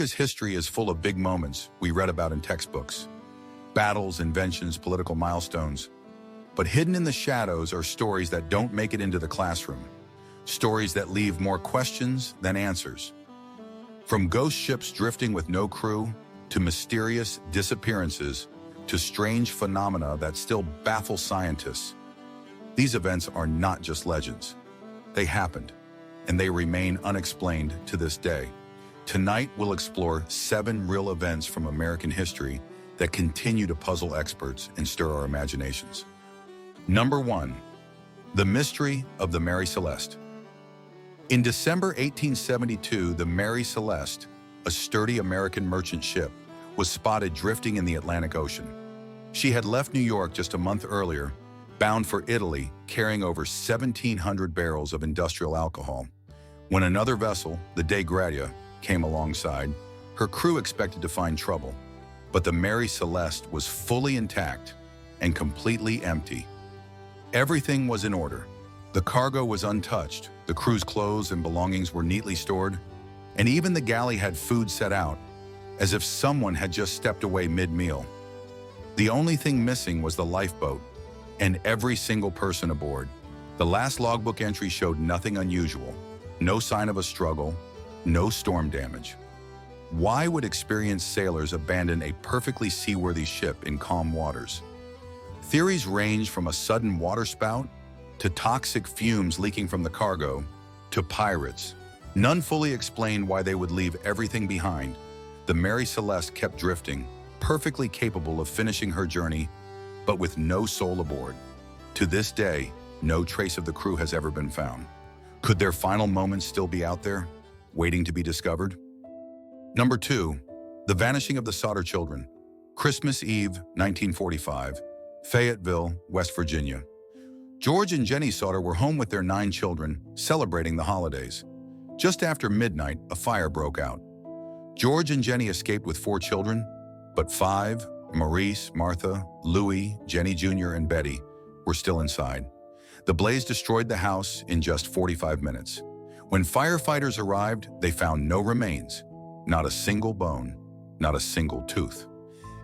America's history is full of big moments we read about in textbooks. Battles, inventions, political milestones. But hidden in the shadows are stories that don't make it into the classroom. Stories that leave more questions than answers. From ghost ships drifting with no crew, to mysterious disappearances, to strange phenomena that still baffle scientists. These events are not just legends. They happened, and they remain unexplained to this day. Tonight, we'll explore 7 real events from American history that continue to puzzle experts and stir our imaginations. Number 1. The mystery of the Mary Celeste. In December 1872, the Mary Celeste, a sturdy American merchant ship, was spotted drifting in the Atlantic Ocean. She had left New York just a month earlier, bound for Italy, carrying over 1,700 barrels of industrial alcohol. When another vessel, the Dei Gratia, came alongside, her crew expected to find trouble. But the Mary Celeste was fully intact and completely empty. Everything was in order. The cargo was untouched, the crew's clothes and belongings were neatly stored, and even the galley had food set out, as if someone had just stepped away mid-meal. The only thing missing was the lifeboat, and every single person aboard. The last logbook entry showed nothing unusual, no sign of a struggle, no storm damage. Why would experienced sailors abandon a perfectly seaworthy ship in calm waters? Theories range from a sudden waterspout, to toxic fumes leaking from the cargo, to pirates. None fully explained why they would leave everything behind. The Mary Celeste kept drifting, perfectly capable of finishing her journey, but with no soul aboard. To this day, no trace of the crew has ever been found. Could their final moments still be out there, waiting to be discovered? Number 2. The vanishing of the Sodder children. Christmas Eve, 1945, Fayetteville, West Virginia. George and Jenny Sodder were home with their 9 children, celebrating the holidays. Just after midnight, a fire broke out. George and Jenny escaped with 4 children, but 5, Maurice, Martha, Louis, Jenny Jr., and Betty, were still inside. The blaze destroyed the house in just 45 minutes. When firefighters arrived, they found no remains, not a single bone, not a single tooth.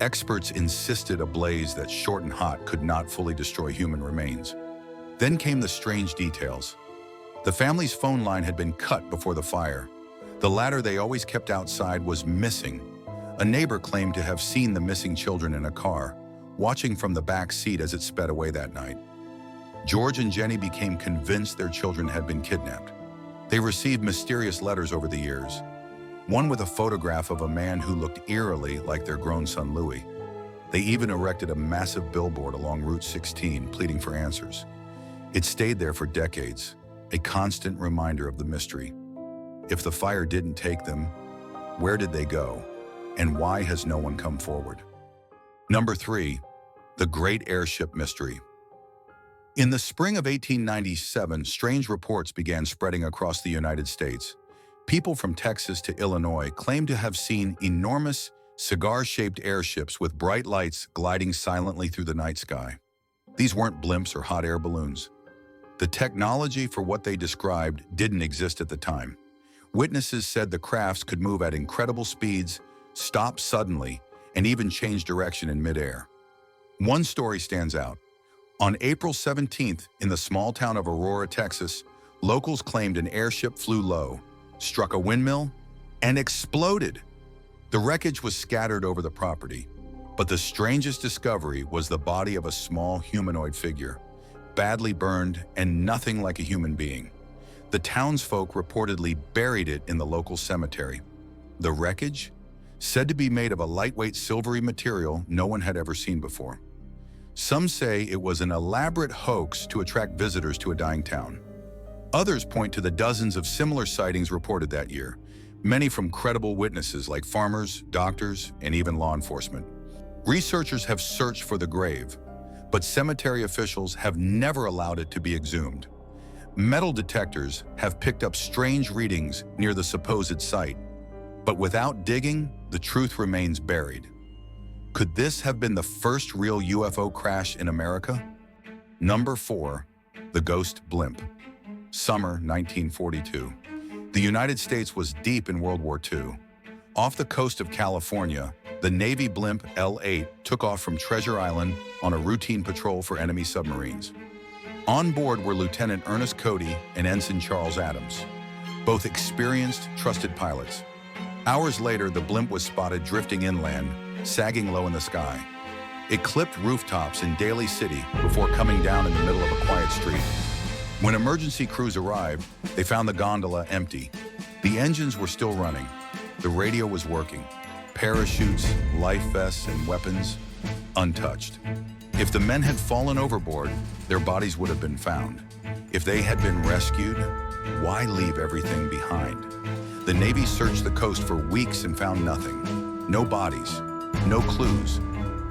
Experts insisted a blaze that short and hot could not fully destroy human remains. Then came the strange details. The family's phone line had been cut before the fire. The ladder they always kept outside was missing. A neighbor claimed to have seen the missing children in a car, watching from the back seat as it sped away that night. George and Jenny became convinced their children had been kidnapped. They received mysterious letters over the years, one with a photograph of a man who looked eerily like their grown son Louis. They even erected a massive billboard along Route 16, pleading for answers. It stayed there for decades, a constant reminder of the mystery. If the fire didn't take them, where did they go? And why has no one come forward? Number 3. The Great Airship Mystery. In the spring of 1897, strange reports began spreading across the United States. People from Texas to Illinois claimed to have seen enormous, cigar-shaped airships with bright lights gliding silently through the night sky. These weren't blimps or hot air balloons. The technology for what they described didn't exist at the time. Witnesses said the crafts could move at incredible speeds, stop suddenly, and even change direction in midair. One story stands out. On April 17th, in the small town of Aurora, Texas, locals claimed an airship flew low, struck a windmill, and exploded. The wreckage was scattered over the property, but the strangest discovery was the body of a small humanoid figure, badly burned and nothing like a human being. The townsfolk reportedly buried it in the local cemetery. The wreckage? Said to be made of a lightweight silvery material no one had ever seen before. Some say it was an elaborate hoax to attract visitors to a dying town. Others point to the dozens of similar sightings reported that year, many from credible witnesses like farmers, doctors, and even law enforcement. Researchers have searched for the grave, but cemetery officials have never allowed it to be exhumed. Metal detectors have picked up strange readings near the supposed site, but without digging, the truth remains buried. Could this have been the first real UFO crash in America? Number 4. The Ghost Blimp. Summer 1942. The United States was deep in World War II. Off the coast of California, the Navy blimp L-8 took off from Treasure Island on a routine patrol for enemy submarines. On board were Lieutenant Ernest Cody and Ensign Charles Adams, both experienced, trusted pilots. Hours later, the blimp was spotted drifting inland, sagging low in the sky. It clipped rooftops in Daly City before coming down in the middle of a quiet street. When emergency crews arrived, they found the gondola empty. The engines were still running. The radio was working. Parachutes, life vests, and weapons, untouched. If the men had fallen overboard, their bodies would have been found. If they had been rescued, why leave everything behind? The Navy searched the coast for weeks and found nothing. No bodies, no clues.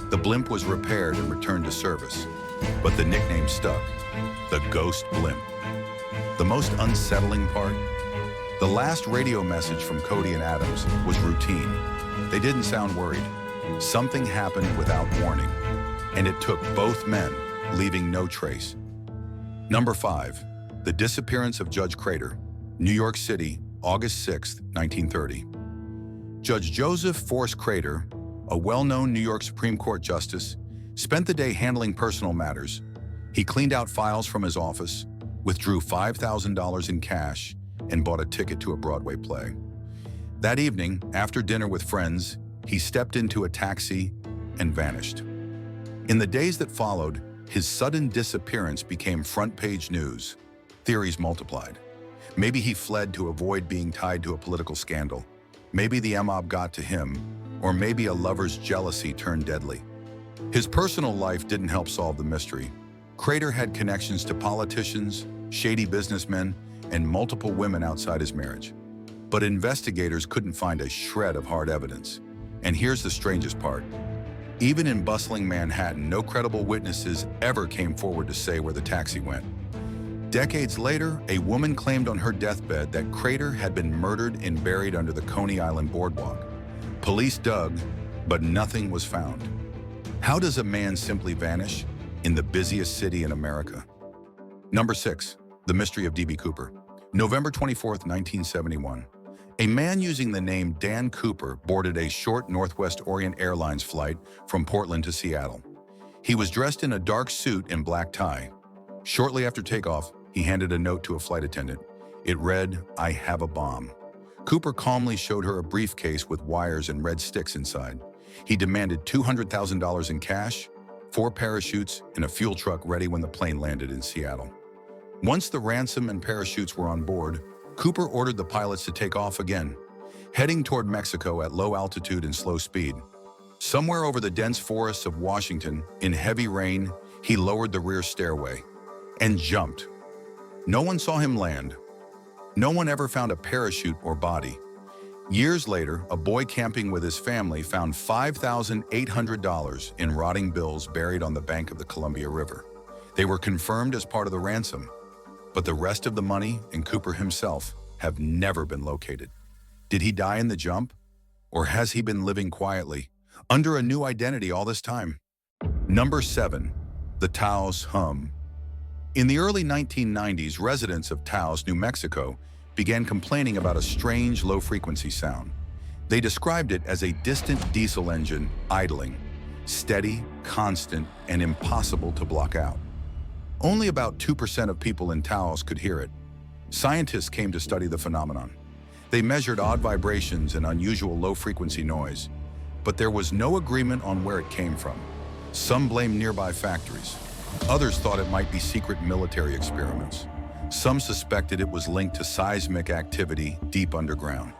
The blimp was repaired and returned to service, but the nickname stuck, the Ghost Blimp. The most unsettling part? The last radio message from Cody and Adams was routine. They didn't sound worried. Something happened without warning, and it took both men, leaving no trace. Number 5, the disappearance of Judge Crater, New York City, August 6, 1930. Judge Joseph Force Crater, a well-known New York Supreme Court justice, spent the day handling personal matters. He cleaned out files from his office, withdrew $5,000 in cash, and bought a ticket to a Broadway play. That evening, after dinner with friends, he stepped into a taxi and vanished. In the days that followed, his sudden disappearance became front-page news. Theories multiplied. Maybe he fled to avoid being tied to a political scandal. Maybe the mob got to him, or maybe a lover's jealousy turned deadly. His personal life didn't help solve the mystery. Crater had connections to politicians, shady businessmen, and multiple women outside his marriage. But investigators couldn't find a shred of hard evidence. And here's the strangest part. Even in bustling Manhattan, no credible witnesses ever came forward to say where the taxi went. Decades later, a woman claimed on her deathbed that Crater had been murdered and buried under the Coney Island boardwalk. Police dug, but nothing was found. How does a man simply vanish in the busiest city in America? Number 6, the mystery of D.B. Cooper. November 24, 1971. A man using the name Dan Cooper boarded a short Northwest Orient Airlines flight from Portland to Seattle. He was dressed in a dark suit and black tie. Shortly after takeoff, he handed a note to a flight attendant. It read, "I have a bomb." Cooper calmly showed her a briefcase with wires and red sticks inside. He demanded $200,000 in cash, 4 parachutes, and a fuel truck ready when the plane landed in Seattle. Once the ransom and parachutes were on board, Cooper ordered the pilots to take off again, heading toward Mexico at low altitude and slow speed. Somewhere over the dense forests of Washington, in heavy rain, he lowered the rear stairway and jumped. No one saw him land. No one ever found a parachute or body. Years later, a boy camping with his family found $5,800 in rotting bills buried on the bank of the Columbia River. They were confirmed as part of the ransom, but the rest of the money and Cooper himself have never been located. Did he die in the jump? Or has he been living quietly, under a new identity all this time? Number 7, the Taos Hum. In the early 1990s, residents of Taos, New Mexico, began complaining about a strange low-frequency sound. They described it as a distant diesel engine idling, steady, constant, and impossible to block out. Only about 2% of people in Taos could hear it. Scientists came to study the phenomenon. They measured odd vibrations and unusual low-frequency noise, but there was no agreement on where it came from. Some blamed nearby factories. Others thought it might be secret military experiments. Some suspected it was linked to seismic activity deep underground.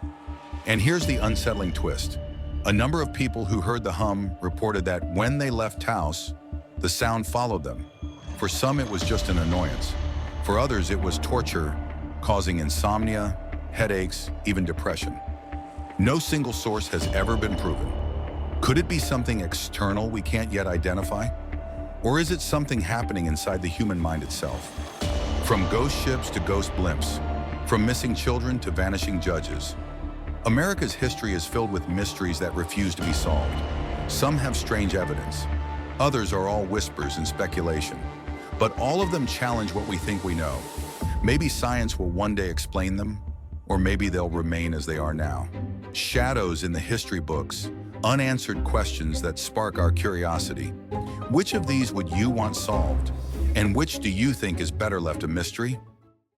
And here's the unsettling twist. A number of people who heard the hum reported that when they left Taos, the sound followed them. For some, it was just an annoyance. For others, it was torture, causing insomnia, headaches, even depression. No single source has ever been proven. Could it be something external we can't yet identify? Or is it something happening inside the human mind itself? From ghost ships to ghost blimps, from missing children to vanishing judges, America's history is filled with mysteries that refuse to be solved. Some have strange evidence. Others are all whispers and speculation. But all of them challenge what we think we know. Maybe science will one day explain them, or maybe they'll remain as they are now. shadows in the history books, unanswered questions that spark our curiosity. Which of these would you want solved? And which do you think is better left a mystery?